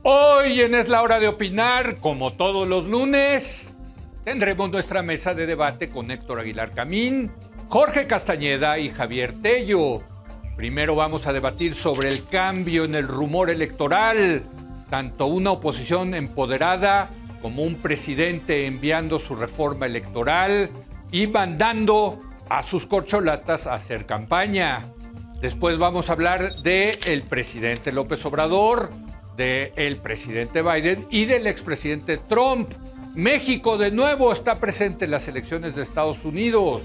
Hoy en Es la Hora de Opinar, como todos los lunes, tendremos nuestra mesa de debate con Héctor Aguilar Camín, Jorge Castañeda y Javier Tello. Primero vamos a debatir sobre el cambio en el rumor electoral, tanto una oposición empoderada como un presidente enviando su reforma electoral y mandando a sus corcholatas a hacer campaña. Después vamos a hablar del presidente López Obrador, del presidente Biden y del expresidente Trump. México de nuevo está presente en las elecciones de Estados Unidos.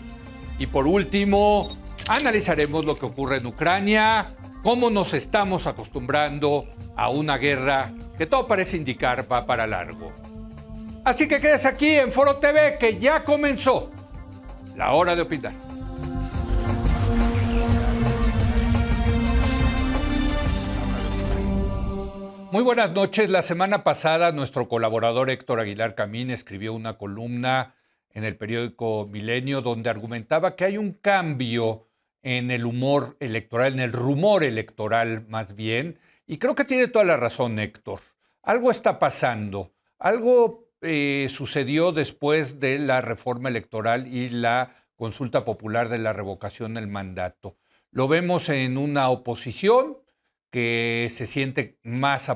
Y por último, analizaremos lo que ocurre en Ucrania, cómo nos estamos acostumbrando a una guerra que todo parece indicar va para largo. Así que quédese aquí en Foro TV, que ya comenzó la hora de opinar. Muy buenas noches. La semana pasada nuestro colaborador Héctor Aguilar Camín escribió una columna en el periódico Milenio donde argumentaba que hay un cambio en el humor electoral, en el rumor electoral más bien, y creo que tiene toda la razón Héctor. Algo está pasando, algo sucedió después de la reforma electoral y la consulta popular de la revocación del mandato. Lo vemos en una oposición que se siente más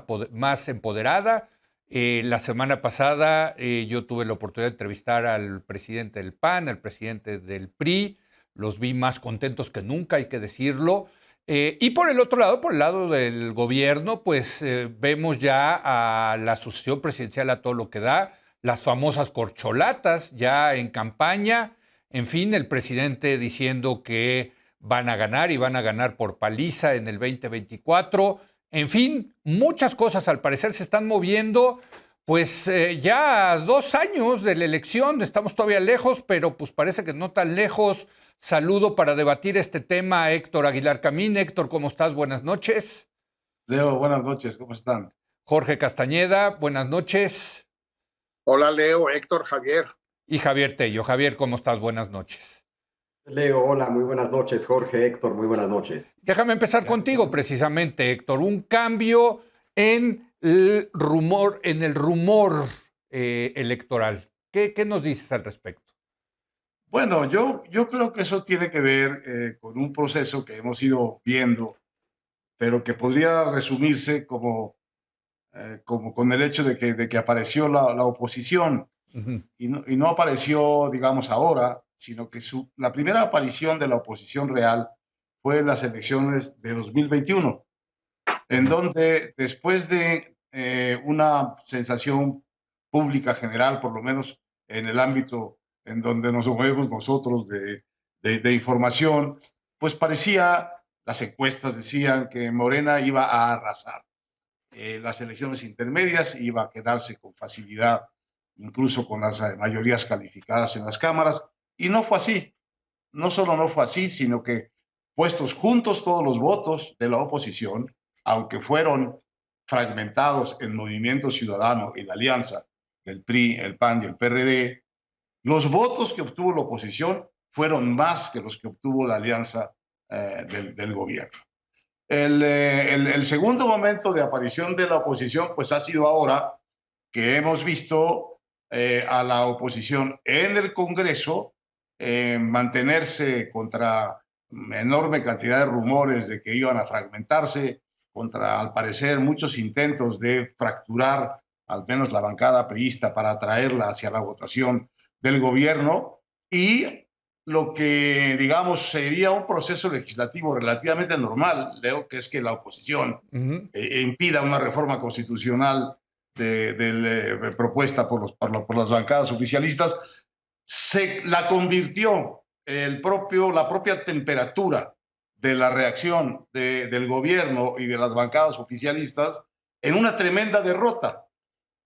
empoderada. La semana pasada yo tuve la oportunidad de entrevistar al presidente del PAN, al presidente del PRI. Los vi más contentos que nunca, hay que decirlo. Y por el otro lado, por el lado del gobierno, pues vemos ya a la sucesión presidencial a todo lo que da, las famosas corcholatas ya en campaña. En fin, el presidente diciendo que van a ganar y van a ganar por paliza en el 2024. En fin, muchas cosas al parecer se están moviendo. Pues ya 2 años de la elección, estamos todavía lejos, pero pues parece que no tan lejos. Saludo para debatir este tema a Héctor Aguilar Camín. Héctor, ¿cómo estás? Buenas noches. Leo, buenas noches, ¿cómo están? Jorge Castañeda, buenas noches. Hola Leo, Héctor, Javier. Y Javier Tello. Javier, ¿cómo estás? Buenas noches. Leo, hola, muy buenas noches. Jorge, Héctor, muy buenas noches. Déjame empezar contigo precisamente, Héctor. Un cambio en el rumor electoral. ¿Qué nos dices al respecto? Bueno, yo creo que eso tiene que ver con un proceso que hemos ido viendo, pero que podría resumirse como con el hecho de que apareció la oposición. Uh-huh. Y no apareció, digamos, ahora, sino que la primera aparición de la oposición real fue en las elecciones de 2021, en donde después de una sensación pública general, por lo menos en el ámbito en donde nos movemos nosotros de información, pues parecía, las encuestas decían que Morena iba a arrasar. Las elecciones intermedias iba a quedarse con facilidad, incluso con las mayorías calificadas en las cámaras, y no fue así. No solo no fue así, sino que puestos juntos todos los votos de la oposición, aunque fueron fragmentados en Movimiento Ciudadano y la alianza del PRI, el PAN y el PRD, los votos que obtuvo la oposición fueron más que los que obtuvo la alianza del gobierno. El segundo momento de aparición de la oposición pues ha sido ahora que hemos visto a la oposición en el Congreso mantenerse contra enorme cantidad de rumores de que iban a fragmentarse, contra, al parecer, muchos intentos de fracturar al menos la bancada priista para atraerla hacia la votación del gobierno, y lo que, digamos, sería un proceso legislativo relativamente normal, Leo, que es que la oposición impida una reforma constitucional propuesta por las bancadas oficialistas, la convirtió la propia temperatura de la reacción del gobierno y de las bancadas oficialistas en una tremenda derrota,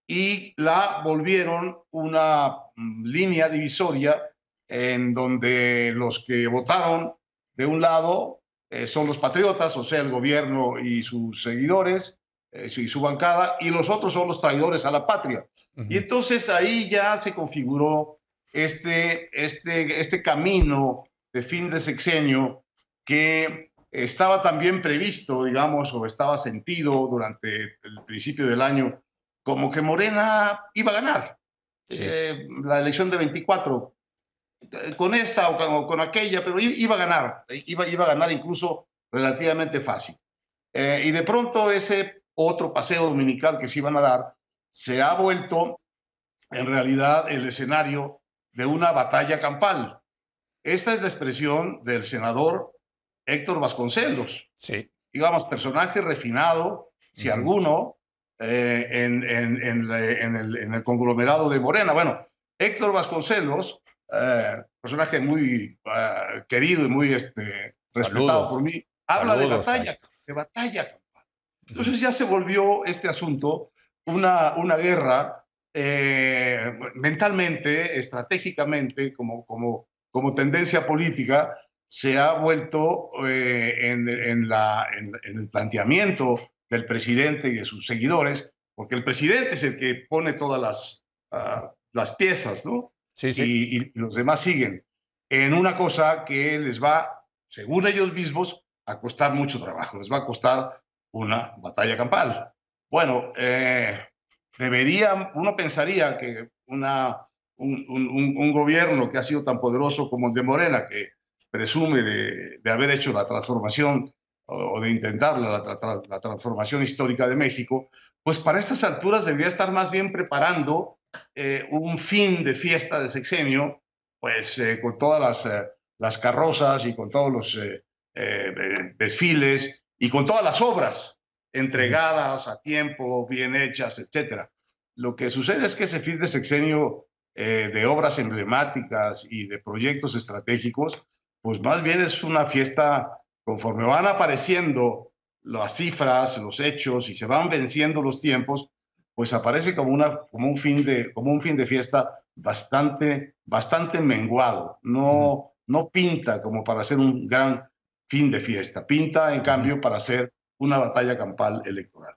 y la volvieron una línea divisoria en donde los que votaron de un lado son los patriotas, o sea, el gobierno y sus seguidores, y su bancada, y los otros son los traidores a la patria. Uh-huh. Y entonces ahí ya se configuró este camino de fin de sexenio que estaba también previsto, digamos, o estaba sentido durante el principio del año, como que Morena iba a ganar Sí. la elección de 24, con esta o con aquella, pero iba a ganar, iba a ganar incluso relativamente fácil. Y de pronto ese otro paseo dominical que se iban a dar se ha vuelto en realidad el escenario de una batalla campal. Esta es la expresión del senador Héctor Vasconcelos, Sí. digamos, personaje refinado, si alguno, en el conglomerado de Morena. Bueno, Héctor Vasconcelos, personaje muy querido y muy respetado por Saludos. mí, habla Saludos a Héctor. de batalla campal. Entonces ya se volvió este asunto una guerra mentalmente, estratégicamente, como tendencia política, se ha vuelto en el planteamiento del presidente y de sus seguidores, porque el presidente es el que pone todas las piezas, ¿no? Sí, sí. Y los demás siguen en una cosa que les va, según ellos mismos, a costar mucho trabajo, les va a costar una batalla campal. Bueno, uno pensaría que un gobierno que ha sido tan poderoso como el de Morena, que presume de haber hecho la transformación o de intentar la transformación histórica de México, pues para estas alturas debería estar más bien preparando un fin de fiesta de sexenio, pues con todas las carrozas y con todos los desfiles y con todas las obras entregadas a tiempo, bien hechas, etcétera. Lo que sucede es que ese fin de sexenio de obras emblemáticas y de proyectos estratégicos, pues más bien es una fiesta conforme van apareciendo las cifras, los hechos y se van venciendo los tiempos, pues aparece como un fin de fiesta bastante menguado. No pinta como para hacer un gran fin de fiesta, pinta en cambio para hacer una batalla campal electoral.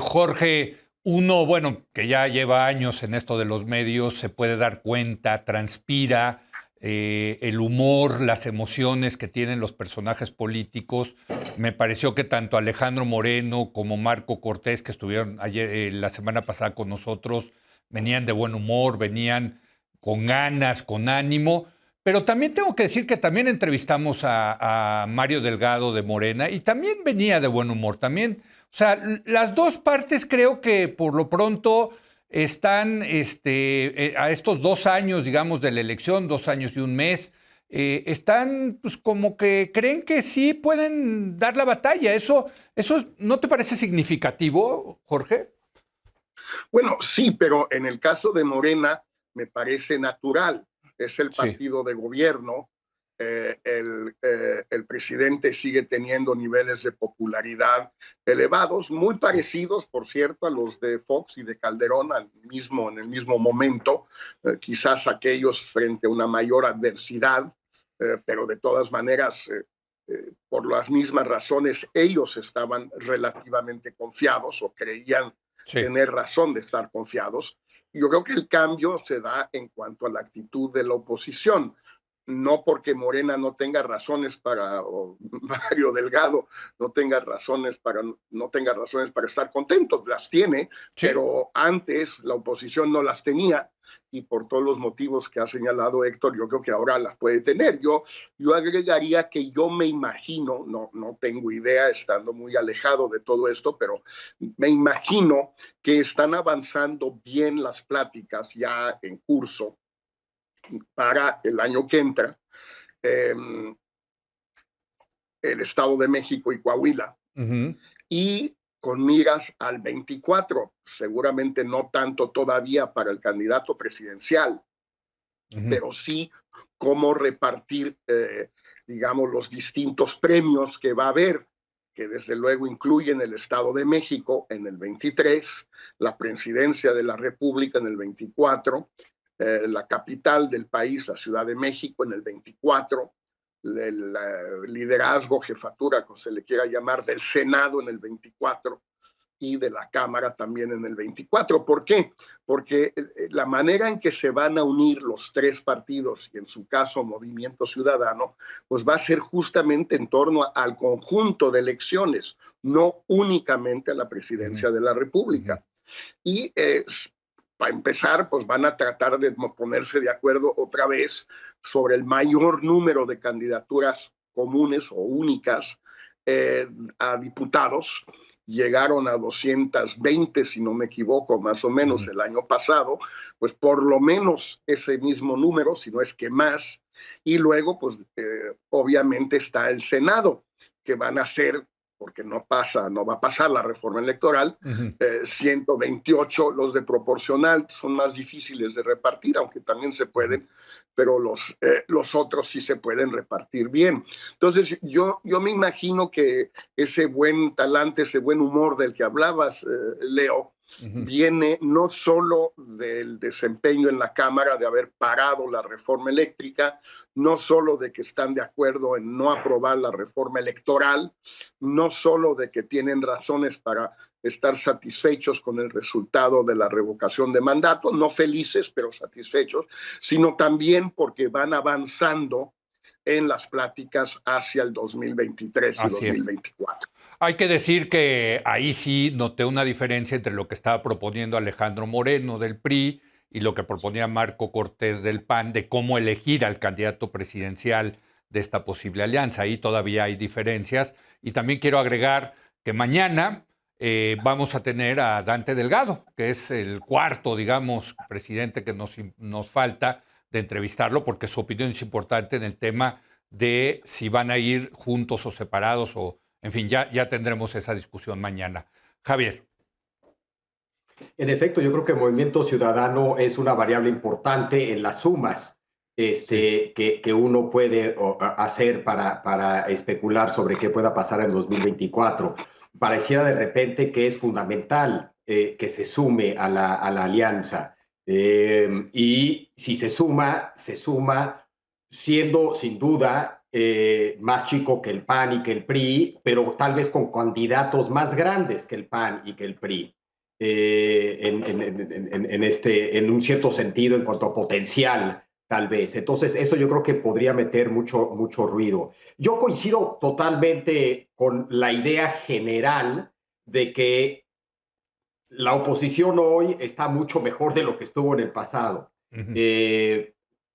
Jorge, uno, bueno, que ya lleva años en esto de los medios, se puede dar cuenta, transpira el humor, las emociones que tienen los personajes políticos. Me pareció que tanto Alejandro Moreno como Marco Cortés, que estuvieron ayer, la semana pasada con nosotros, venían de buen humor, venían con ganas, con ánimo. Pero también tengo que decir que también entrevistamos a Mario Delgado de Morena y también venía de buen humor. También, o sea, las dos partes creo que por lo pronto están a estos 2 años, digamos, de la elección, 2 años y un mes, están pues como que creen que sí pueden dar la batalla. ¿Eso no te parece significativo, Jorge? Bueno, sí, pero en el caso de Morena me parece natural. Es el Sí, partido de gobierno. El presidente sigue teniendo niveles de popularidad elevados, muy sí, parecidos, por cierto, a los de Fox y de Calderón en el mismo momento, quizás aquellos frente a una mayor adversidad, pero de todas maneras, por las mismas razones, ellos estaban relativamente confiados o creían sí. tener razón de estar confiados. Yo creo que el cambio se da en cuanto a la actitud de la oposición, no porque Morena no tenga razones para, o Mario Delgado no tenga razones para estar contentos, las tiene, Sí. pero antes la oposición no las tenía y por todos los motivos que ha señalado Héctor, yo creo que ahora las puede tener. Yo agregaría que yo me imagino, no tengo idea, estando muy alejado de todo esto, pero me imagino que están avanzando bien las pláticas ya en curso para el año que entra, eh, el Estado de México y Coahuila, Ujú, y con miras al 24, seguramente no tanto todavía para el candidato presidencial, ujú. pero sí cómo repartir, digamos, los distintos premios que va a haber, que desde luego incluyen el Estado de México en el 23, la presidencia de la República en el 24, la capital del país, la Ciudad de México, en el 24, el liderazgo, jefatura, como se le quiera llamar, del Senado en el 24, y de la Cámara también en el 24. ¿Por qué? Porque la manera en que se van a unir los tres partidos, y en su caso Movimiento Ciudadano, pues va a ser justamente en torno al conjunto de elecciones, no únicamente a la presidencia de la República. Y para empezar, pues van a tratar de ponerse de acuerdo otra vez sobre el mayor número de candidaturas comunes o únicas a diputados. Llegaron a 220, si no me equivoco, más o menos el año pasado, pues por lo menos ese mismo número, si no es que más. Y luego, pues obviamente está el Senado, que van a ser, porque no va a pasar la reforma electoral, 128, los de proporcional son más difíciles de repartir, aunque también se pueden, pero los otros sí se pueden repartir bien. Entonces, yo me imagino que ese buen talante, ese buen humor del que hablabas, Leo, viene no solo del desempeño en la Cámara de haber parado la reforma eléctrica, no solo de que están de acuerdo en no aprobar la reforma electoral, no solo de que tienen razones para estar satisfechos con el resultado de la revocación de mandato, no felices, pero satisfechos, sino también porque van avanzando en las pláticas hacia el 2023 y 2024. Hay que decir que ahí sí noté una diferencia entre lo que estaba proponiendo Alejandro Moreno del PRI y lo que proponía Marco Cortés del PAN de cómo elegir al candidato presidencial de esta posible alianza. Ahí todavía hay diferencias. Y también quiero agregar que mañana vamos a tener a Dante Delgado, que es el cuarto, digamos, presidente que nos falta de entrevistarlo, porque su opinión es importante en el tema de si van a ir juntos o separados o... En fin, ya tendremos esa discusión mañana. Javier. En efecto, yo creo que el Movimiento Ciudadano es una variable importante en las sumas que uno puede hacer para especular sobre qué pueda pasar en 2024. Pareciera de repente que es fundamental que se sume a la alianza. Y si se suma siendo sin duda más chico que el PAN y que el PRI, pero tal vez con candidatos más grandes que el PAN y que el PRI, en un cierto sentido en cuanto a potencial, tal vez. Entonces, eso yo creo que podría meter mucho ruido. Yo coincido totalmente con la idea general de que la oposición hoy está mucho mejor de lo que estuvo en el pasado.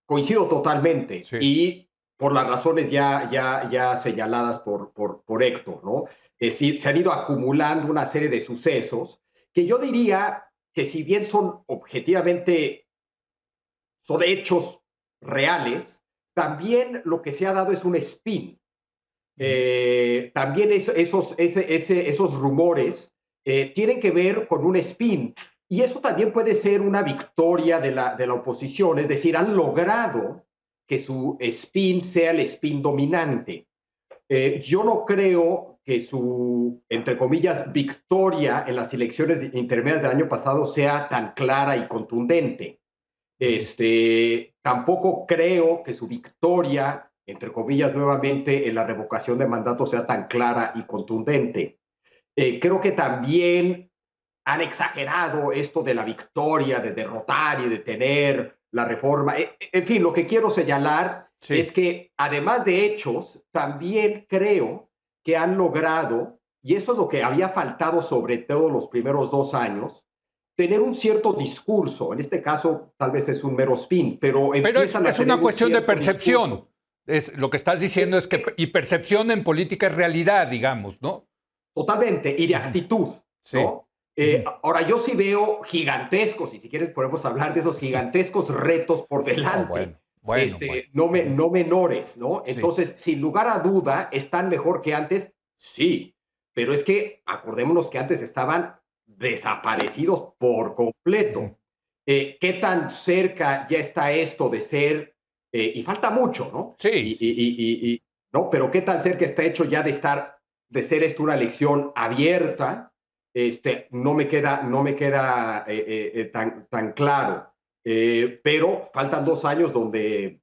Coincido totalmente. Sí. Y por las razones ya señaladas por Héctor, ¿no? Es decir, se han ido acumulando una serie de sucesos que yo diría que si bien son objetivamente, son hechos reales, también lo que se ha dado es un spin. También esos rumores tienen que ver con un spin. Y eso también puede ser una victoria de la oposición, es decir, han logrado que su spin sea el spin dominante. Yo no creo que su, entre comillas, victoria en las elecciones intermedias del año pasado sea tan clara y contundente. Tampoco creo que su victoria, entre comillas, nuevamente en la revocación de mandato sea tan clara y contundente. Creo que también han exagerado esto de la victoria, de derrotar y de tener la reforma. En fin, lo que quiero señalar es que, además de hechos, también creo que han logrado, y eso es lo que había faltado sobre todo los primeros 2 años, tener un cierto discurso. En este caso, tal vez es un mero spin, pero es una cuestión de percepción. Lo que estás diciendo es que, y percepción en política es realidad, digamos, ¿no? Totalmente, y de actitud, ¿no? Ahora, yo sí veo gigantescos, y si quieres podemos hablar de esos gigantescos retos por delante, no menores, ¿no? Entonces, sin lugar a duda, ¿están mejor que antes? Sí, pero es que acordémonos que antes estaban desaparecidos por completo. ¿Qué tan cerca ya está esto de ser, y falta mucho, ¿no? Sí. ¿no? Pero ¿qué tan cerca está hecho ya de ser esto una elección abierta? No me queda tan claro, pero faltan 2 años donde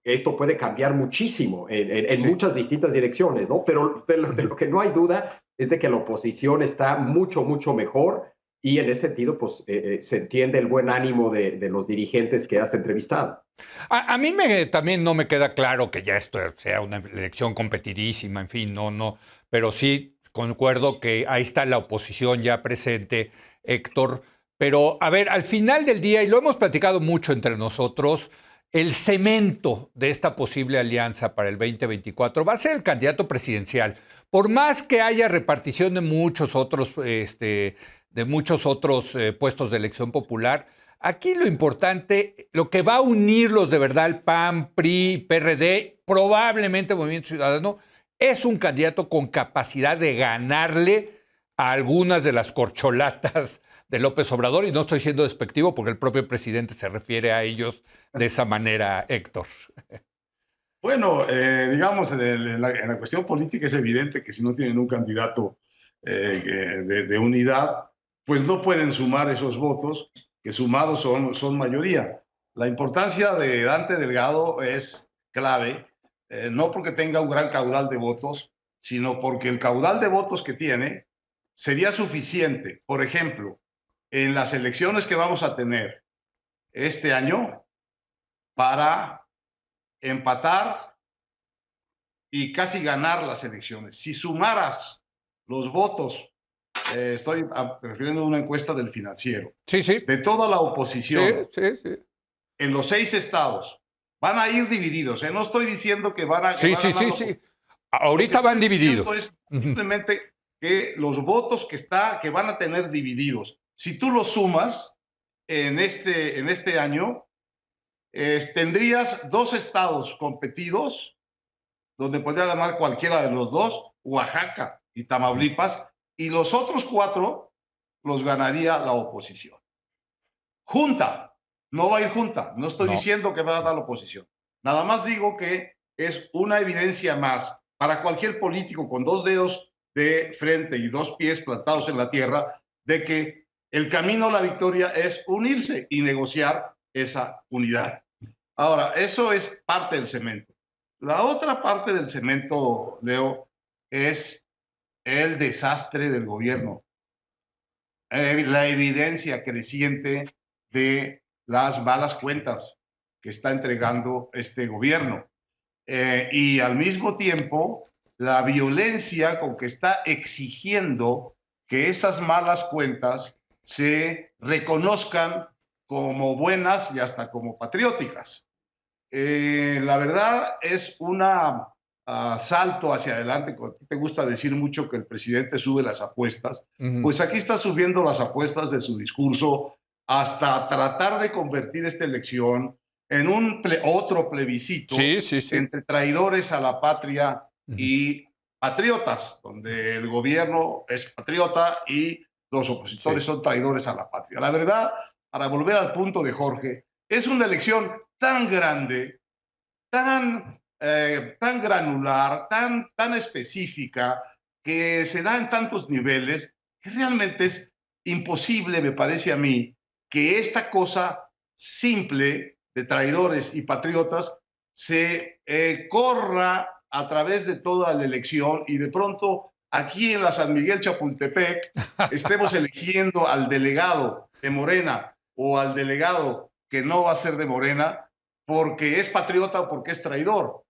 esto puede cambiar muchísimo en muchas distintas direcciones, ¿no? Pero de lo que no hay duda es de que la oposición está mucho, mucho mejor y en ese sentido, pues se entiende el buen ánimo de los dirigentes que has entrevistado. A mí también no me queda claro que ya esto sea una elección competidísima, en fin, no, pero sí concuerdo que ahí está la oposición ya presente, Héctor. Pero, a ver, al final del día, y lo hemos platicado mucho entre nosotros, el cemento de esta posible alianza para el 2024 va a ser el candidato presidencial. Por más que haya repartición de muchos otros, puestos de elección popular, aquí lo importante, lo que va a unirlos de verdad, el PAN, PRI, PRD, probablemente Movimiento Ciudadano, es un candidato con capacidad de ganarle a algunas de las corcholatas de López Obrador, y no estoy siendo despectivo porque el propio presidente se refiere a ellos de esa manera, Héctor. Bueno, digamos, en la cuestión política es evidente que si no tienen un candidato de unidad, pues no pueden sumar esos votos, que sumados son mayoría. La importancia de Dante Delgado es clave, no porque tenga un gran caudal de votos, sino porque el caudal de votos que tiene sería suficiente. Por ejemplo, en las elecciones que vamos a tener este año, para empatar y casi ganar las elecciones. Si sumaras los votos, estoy refiriendo a una encuesta del Financiero, Sí, sí. de toda la oposición, Sí. en los 6 estados, van a ir divididos. No estoy diciendo que van a... Sí. Ahorita van divididos. Es simplemente que los votos que van a tener divididos, si tú los sumas en este año, tendrías 2 estados competidos donde podría ganar cualquiera de los dos, Oaxaca y Tamaulipas, y los otros 4 los ganaría la oposición. Junta, no va a ir junta, no estoy diciendo que va a dar la oposición, nada más digo que es una evidencia más para cualquier político con 2 dedos de frente y 2 pies plantados en la tierra, de que el camino a la victoria es unirse y negociar esa unidad. Ahora, eso es parte del cemento. La otra parte del cemento, Leo, es el desastre del gobierno, la evidencia creciente de las malas cuentas que está entregando este gobierno, y al mismo tiempo la violencia con que está exigiendo que esas malas cuentas se reconozcan como buenas y hasta como patrióticas. La verdad es un salto hacia adelante. A ti te gusta decir mucho que el presidente sube las apuestas, pues aquí está subiendo las apuestas de su discurso hasta tratar de convertir esta elección en otro plebiscito entre traidores a la patria y patriotas, donde el gobierno es patriota y los opositores son traidores a la patria. La verdad, para volver al punto de Jorge, es una elección tan grande, tan granular, tan específica, que se da en tantos niveles, que realmente es imposible, me parece a mí, que esta cosa simple de traidores y patriotas se corra a través de toda la elección y de pronto aquí en la San Miguel Chapultepec estemos eligiendo al delegado de Morena o al delegado que no va a ser de Morena porque es patriota o porque es traidor.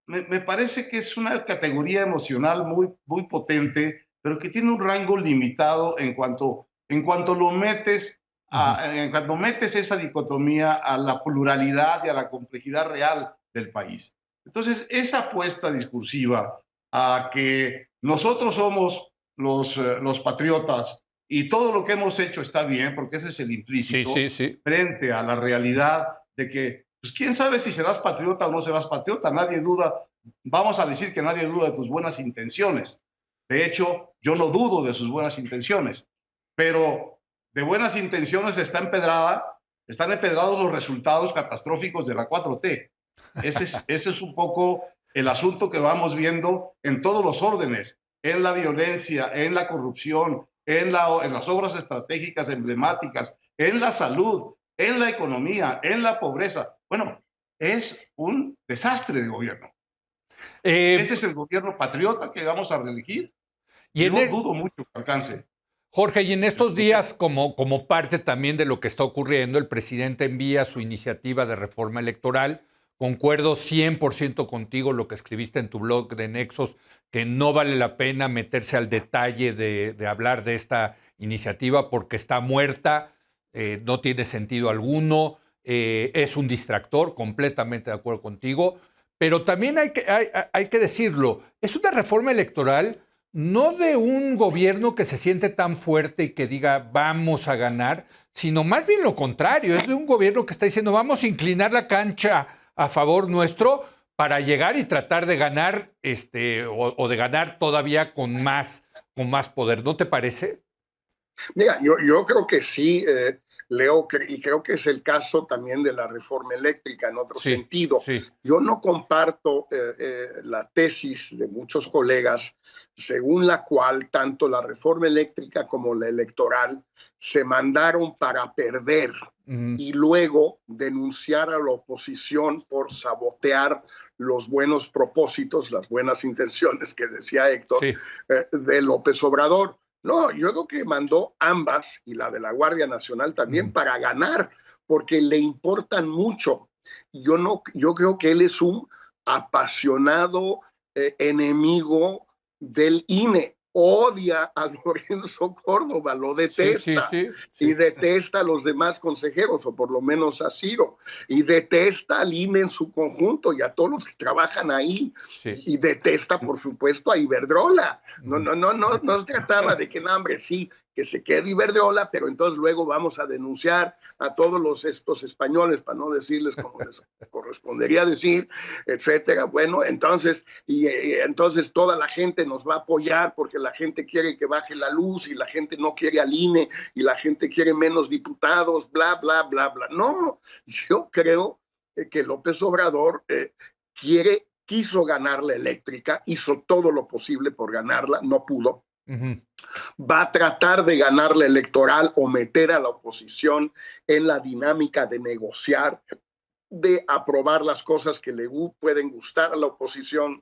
Me parece que es una categoría emocional muy potente, pero que tiene un rango limitado en cuanto lo metes cuando metes esa dicotomía a la pluralidad y a la complejidad real del país. Entonces, esa apuesta discursiva a que nosotros somos los patriotas y todo lo que hemos hecho está bien, porque ese es el implícito, frente a la realidad de que, pues quién sabe si serás patriota o no serás patriota, nadie duda, vamos a decir que nadie duda de tus buenas intenciones. De hecho, yo no dudo de sus buenas intenciones, pero de buenas intenciones están empedrados los resultados catastróficos de la 4T. Ese es un poco el asunto que vamos viendo en todos los órdenes, en la violencia, en la corrupción, en las obras estratégicas emblemáticas, en la salud, en la economía, en la pobreza. Bueno, es un desastre de gobierno. ¿Ese es el gobierno patriota que vamos a reelegir? Y yo dudo mucho que alcance. Jorge, y en estos días, como parte también de lo que está ocurriendo, el presidente envía su iniciativa de reforma electoral. Concuerdo 100% contigo, lo que escribiste en tu blog de Nexos, que no vale la pena meterse al detalle de hablar de esta iniciativa porque está muerta, no tiene sentido alguno, es un distractor, completamente de acuerdo contigo, pero también hay que decirlo, es una reforma electoral no de un gobierno que se siente tan fuerte y que diga vamos a ganar, sino más bien lo contrario, es de un gobierno que está diciendo vamos a inclinar la cancha a favor nuestro para llegar y tratar de ganar o de ganar todavía con más poder. ¿No te parece? Mira, yo creo que sí, Leo, y creo que es el caso también de la reforma eléctrica en otro sentido. Sí. Yo no comparto la tesis de muchos colegas según la cual tanto la reforma eléctrica como la electoral se mandaron para perder y luego denunciar a la oposición por sabotear los buenos propósitos, las buenas intenciones que decía Héctor, de López Obrador. No, yo creo que mandó ambas, y la de la Guardia Nacional también, para ganar, porque le importan mucho. Yo creo que él es un apasionado enemigo del INE. Odia a Lorenzo Córdoba, lo detesta, y detesta a los demás consejeros, o por lo menos a Ciro, y detesta al INE en su conjunto y a todos los que trabajan ahí, y detesta, por supuesto, a Iberdrola. No se trataba de que, no, hombre, sí, que se quede Iberdrola, pero entonces luego vamos a denunciar a todos estos españoles, para no decirles como les correspondería decir, etcétera. Bueno, entonces, entonces toda la gente nos va a apoyar porque la gente quiere que baje la luz y la gente no quiere al INE y la gente quiere menos diputados, bla, bla, bla, bla. No, yo creo que López Obrador quiso ganar la eléctrica, hizo todo lo posible por ganarla, no pudo. Va a tratar de ganar la electoral o meter a la oposición en la dinámica de negociar, de aprobar las cosas que le pueden gustar a la oposición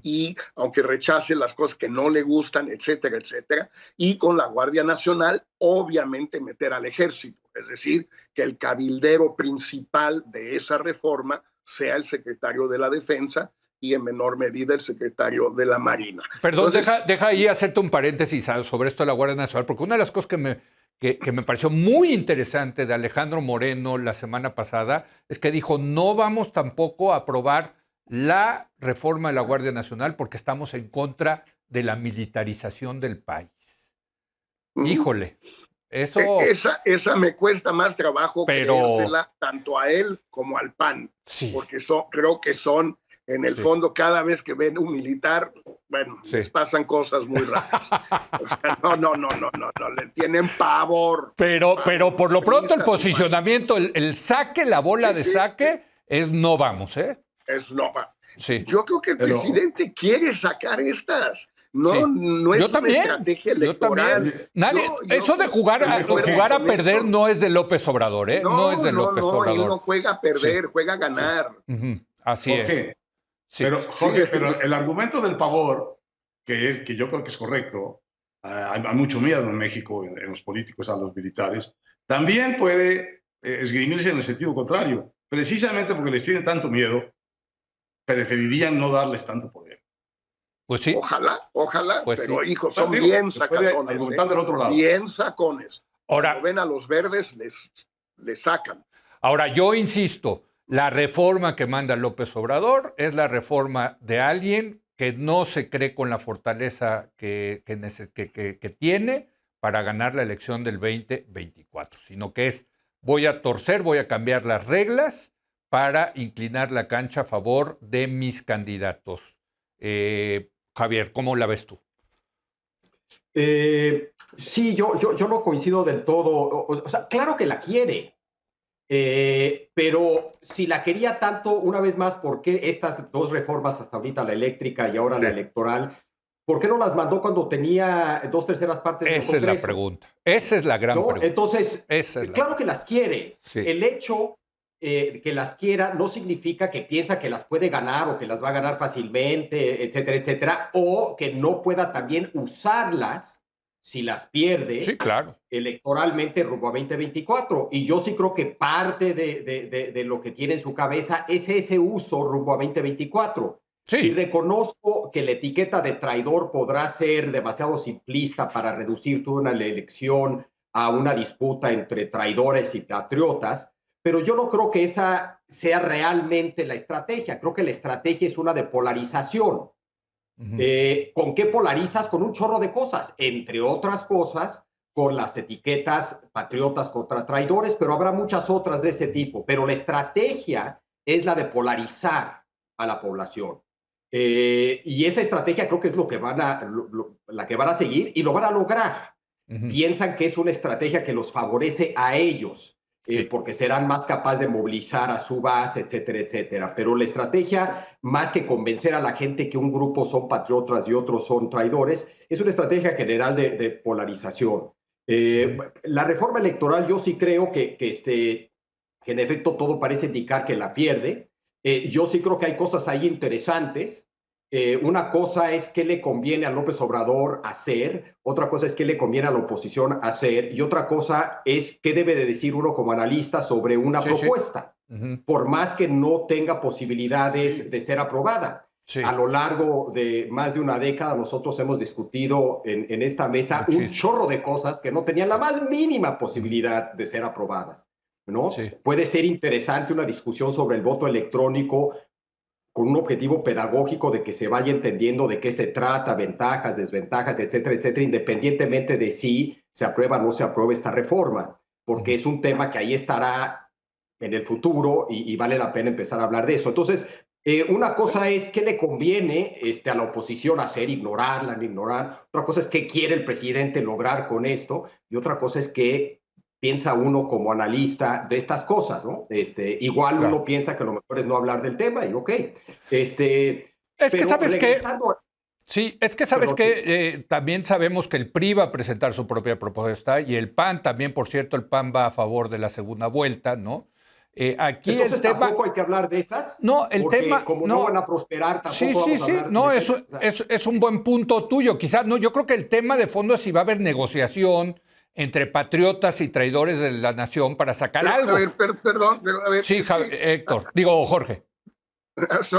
y aunque rechace las cosas que no le gustan, etcétera, etcétera. Y con la Guardia Nacional, obviamente, meter al ejército, es decir, que el cabildero principal de esa reforma sea el secretario de la Defensa y en menor medida el secretario de la Marina. Perdón, entonces, deja ahí hacerte un paréntesis sobre esto de la Guardia Nacional, porque una de las cosas que me pareció muy interesante de Alejandro Moreno la semana pasada es que dijo, no vamos tampoco a aprobar la reforma de la Guardia Nacional porque estamos en contra de la militarización del país. Híjole, eso... Esa me cuesta más trabajo creérsela tanto a él como al PAN, porque creo que son... En el fondo, cada vez que ven un militar, bueno, les pasan cosas muy raras. O sea, no, le tienen pavor. Pero por lo pronto el posicionamiento, el saque, la bola de saque, es no vamos, ¿eh? Es no vamos. Yo creo que el presidente quiere sacar estas. No es una estrategia electoral. Eso de jugar a perder no es de López Obrador, ¿eh? No es de López Obrador. Él no juega a perder, juega a ganar. Así es. Pero, Jorge, pero el argumento del pavor, que yo creo que es correcto, hay mucho miedo en México, en los políticos, a los militares, también puede esgrimirse en el sentido contrario. Precisamente porque les tienen tanto miedo, preferirían no darles tanto poder. Pues sí. Ojalá, pues pero hijos, son bien sacadones. Del otro lado. Bien sacones. Ahora, cuando ven a los verdes, les sacan. Ahora, yo insisto, la reforma que manda López Obrador es la reforma de alguien que no se cree con la fortaleza que tiene para ganar la elección del 2024, sino que es voy a cambiar las reglas para inclinar la cancha a favor de mis candidatos. Javier, ¿cómo la ves tú? Sí, yo no coincido del todo. O sea, claro que la quiere. Pero si la quería tanto, una vez más, ¿por qué estas dos reformas, hasta ahorita la eléctrica y ahora la electoral, por qué no las mandó cuando tenía 2/3 partes del Congreso? Esa es la pregunta. Esa es la gran pregunta. Entonces, claro que las quiere. El hecho que las quiera no significa que piensa que las puede ganar o que las va a ganar fácilmente, etcétera, etcétera, o que no pueda también usarlas si las pierde Sí, claro. electoralmente rumbo a 2024. Y yo sí creo que parte de lo que tiene en su cabeza es ese uso rumbo a 2024. Sí. Y reconozco que la etiqueta de traidor podrá ser demasiado simplista para reducir toda una elección a una disputa entre traidores y patriotas, pero yo no creo que esa sea realmente la estrategia. Creo que la estrategia es una de polarización. ¿Con qué polarizas? Con un chorro de cosas, entre otras cosas, con las etiquetas patriotas contra traidores, pero habrá muchas otras de ese tipo. Pero la estrategia es la de polarizar a la población. Y esa estrategia creo que es lo que la que van a seguir y lo van a lograr. Piensan que es una estrategia que los favorece a ellos. Sí. Porque serán más capaces de movilizar a su base, etcétera, etcétera. Pero la estrategia, más que convencer a la gente que un grupo son patriotas y otros son traidores, es una estrategia general de polarización. La reforma electoral yo sí creo que en efecto todo parece indicar que la pierde. Yo sí creo que hay cosas ahí interesantes. Una cosa es qué le conviene a López Obrador hacer, otra cosa es qué le conviene a la oposición hacer y otra cosa es qué debe de decir uno como analista sobre una propuesta, por más que no tenga posibilidades de ser aprobada. A lo largo de más de una década nosotros hemos discutido en esta mesa un chorro de cosas que no tenían la más mínima posibilidad de ser aprobadas, ¿no? Puede ser interesante una discusión sobre el voto electrónico con un objetivo pedagógico de que se vaya entendiendo de qué se trata, ventajas, desventajas, etcétera, etcétera, independientemente de si se aprueba o no se aprueba esta reforma, porque es un tema que ahí estará en el futuro y vale la pena empezar a hablar de eso. Entonces, una cosa es qué le conviene a la oposición hacer, ignorar. Otra cosa es qué quiere el presidente lograr con esto y otra cosa es qué piensa uno como analista de estas cosas, ¿no? Igual uno piensa que lo mejor es no hablar del tema y ok. Es que sabes que... Sí, es que sabes que también sabemos que el PRI va a presentar su propia propuesta y el PAN también, por cierto, el PAN va a favor de la segunda vuelta, ¿no? Aquí entonces tampoco hay que hablar de esas. No, el tema como no van a prosperar, tampoco vamos a hablar no, de es un buen punto tuyo. Quizás no, yo creo que el tema de fondo es si va a haber negociación entre patriotas y traidores de la nación para sacar algo. A ver, perdón, a ver. Sí, Héctor, digo Jorge.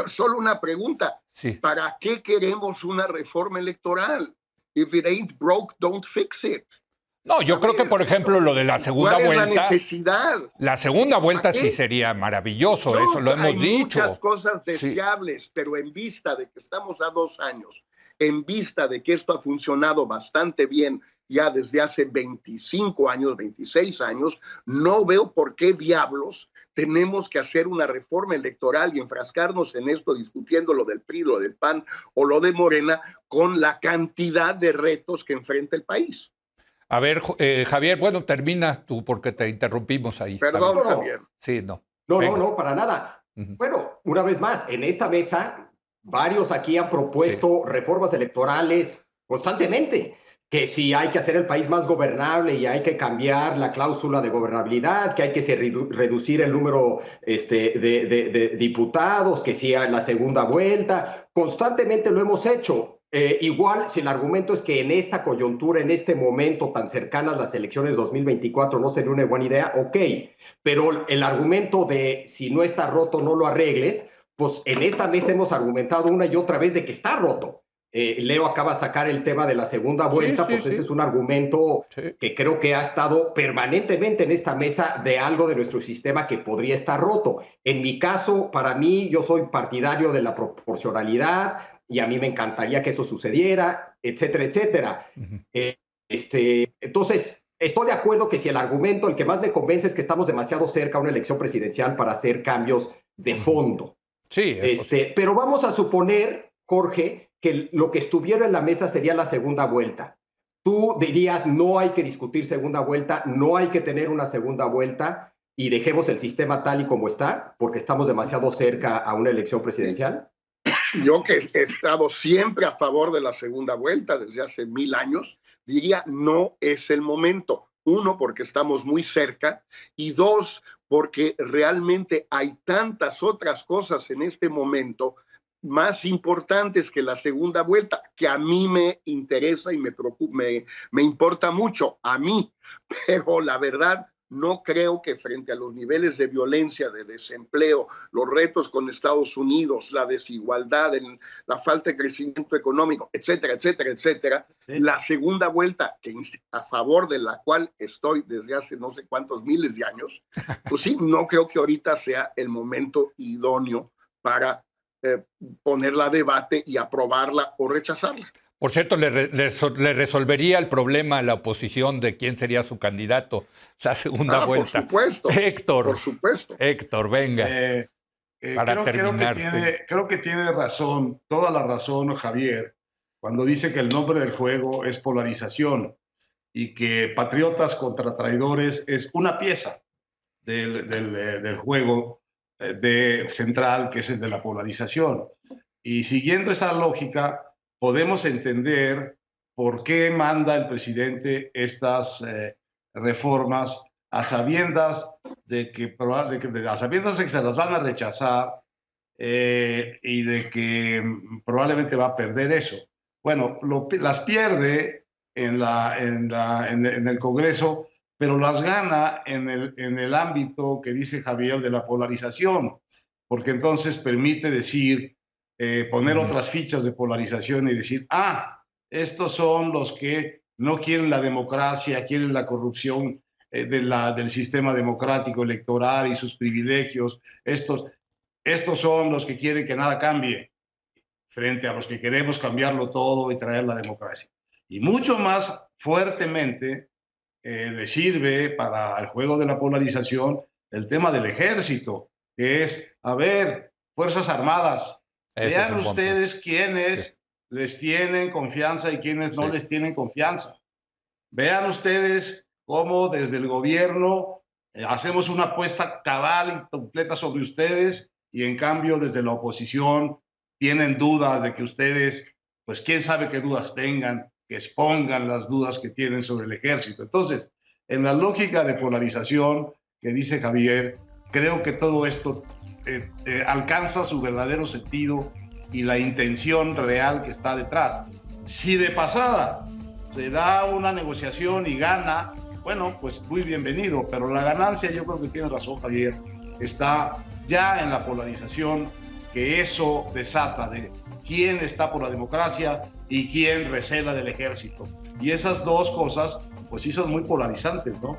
Solo una pregunta. Sí. ¿Para qué queremos una reforma electoral? If it ain't broke, don't fix it. No, yo creo que, por ejemplo, lo de la segunda vuelta. ¿Cuál es la necesidad? La segunda vuelta sí sería maravilloso, no, eso lo hemos dicho. Hay muchas cosas deseables, pero en vista de que estamos a 2 años, en vista de que esto ha funcionado bastante bien ya desde hace 25 años, 26 años, no veo por qué diablos tenemos que hacer una reforma electoral y enfrascarnos en esto discutiendo lo del PRI, lo del PAN o lo de Morena con la cantidad de retos que enfrenta el país. A ver, Javier, bueno, termina tú porque te interrumpimos ahí. Perdón, Javier. Sí, no. No, para nada. Bueno, una vez más, en esta mesa, varios aquí han propuesto reformas electorales constantemente, que si hay que hacer el país más gobernable y hay que cambiar la cláusula de gobernabilidad, que hay que reducir el número de diputados, que si hay la segunda vuelta, constantemente lo hemos hecho. Igual, si el argumento es que en esta coyuntura, en este momento tan cercanas las elecciones 2024 no sería una buena idea, ok, pero el argumento de si no está roto no lo arregles, pues en esta mesa hemos argumentado una y otra vez de que está roto. Leo acaba de sacar el tema de la segunda vuelta, ese es un argumento que creo que ha estado permanentemente en esta mesa de algo de nuestro sistema que podría estar roto. En mi caso, para mí, yo soy partidario de la proporcionalidad y a mí me encantaría que eso sucediera, etcétera, etcétera. Entonces, estoy de acuerdo que si el argumento, el que más me convence es que estamos demasiado cerca a una elección presidencial para hacer cambios de fondo. Sí, pero vamos a suponer, Jorge, que lo que estuviera en la mesa sería la segunda vuelta. Tú dirías, no hay que discutir segunda vuelta, no hay que tener una segunda vuelta y dejemos el sistema tal y como está, porque estamos demasiado cerca a una elección presidencial. Yo que he estado siempre a favor de la segunda vuelta desde hace 1000 años, diría no es el momento. 1, porque estamos muy cerca y 2, porque realmente hay tantas otras cosas en este momento más importantes que la segunda vuelta, que a mí me interesa y me importa mucho, a mí, pero la verdad no creo que frente a los niveles de violencia, de desempleo, los retos con Estados Unidos, la desigualdad, la falta de crecimiento económico, etcétera, etcétera, etcétera, sí, la segunda vuelta, a favor de la cual estoy desde hace no sé cuántos miles de años, pues sí, no creo que ahorita sea el momento idóneo para ponerla a debate y aprobarla o rechazarla. Por cierto, le resolvería el problema a la oposición de quién sería su candidato la segunda vuelta. Por supuesto. Héctor, por supuesto. Héctor, venga. Para terminar. Creo que tiene razón, toda la razón, Javier, cuando dice que el nombre del juego es polarización y que patriotas contra traidores es una pieza del juego central, que es el de la polarización. Y siguiendo esa lógica, podemos entender por qué manda el presidente estas reformas a sabiendas de que se las van a rechazar y de que probablemente va a perder eso. Bueno, las pierde en el Congreso, pero las gana en el ámbito que dice Javier de la polarización, porque entonces permite decir, poner otras fichas de polarización y decir, estos son los que no quieren la democracia, quieren la corrupción del sistema democrático electoral y sus privilegios. Estos son los que quieren que nada cambie, frente a los que queremos cambiarlo todo y traer la democracia. Y mucho más fuertemente le sirve para el juego de la polarización el tema del ejército, que es, Fuerzas Armadas, vean ustedes quiénes les tienen confianza y quiénes no les tienen confianza. Vean ustedes cómo desde el gobierno hacemos una apuesta cabal y completa sobre ustedes, y en cambio desde la oposición tienen dudas de que ustedes, pues quién sabe qué dudas tengan, que expongan las dudas que tienen sobre el ejército. Entonces, en la lógica de polarización que dice Javier, creo que todo esto alcanza su verdadero sentido y la intención real que está detrás. Si de pasada se da una negociación y gana, bueno, pues muy bienvenido, pero la ganancia, yo creo que tiene razón Javier, está ya en la polarización, que eso desata de quién está por la democracia y quién recela del ejército. Y esas dos cosas, pues sí son muy polarizantes, ¿no?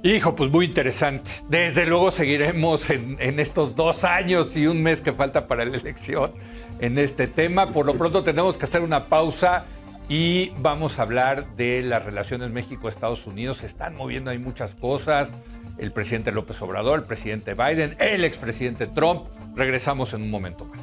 Hijo, pues muy interesante. Desde luego seguiremos en estos 2 años y un mes que falta para la elección en este tema. Por lo pronto tenemos que hacer una pausa y vamos a hablar de las relaciones México-Estados Unidos. Se están moviendo ahí muchas cosas. El presidente López Obrador, el presidente Biden, el expresidente Trump. Regresamos en un momento más.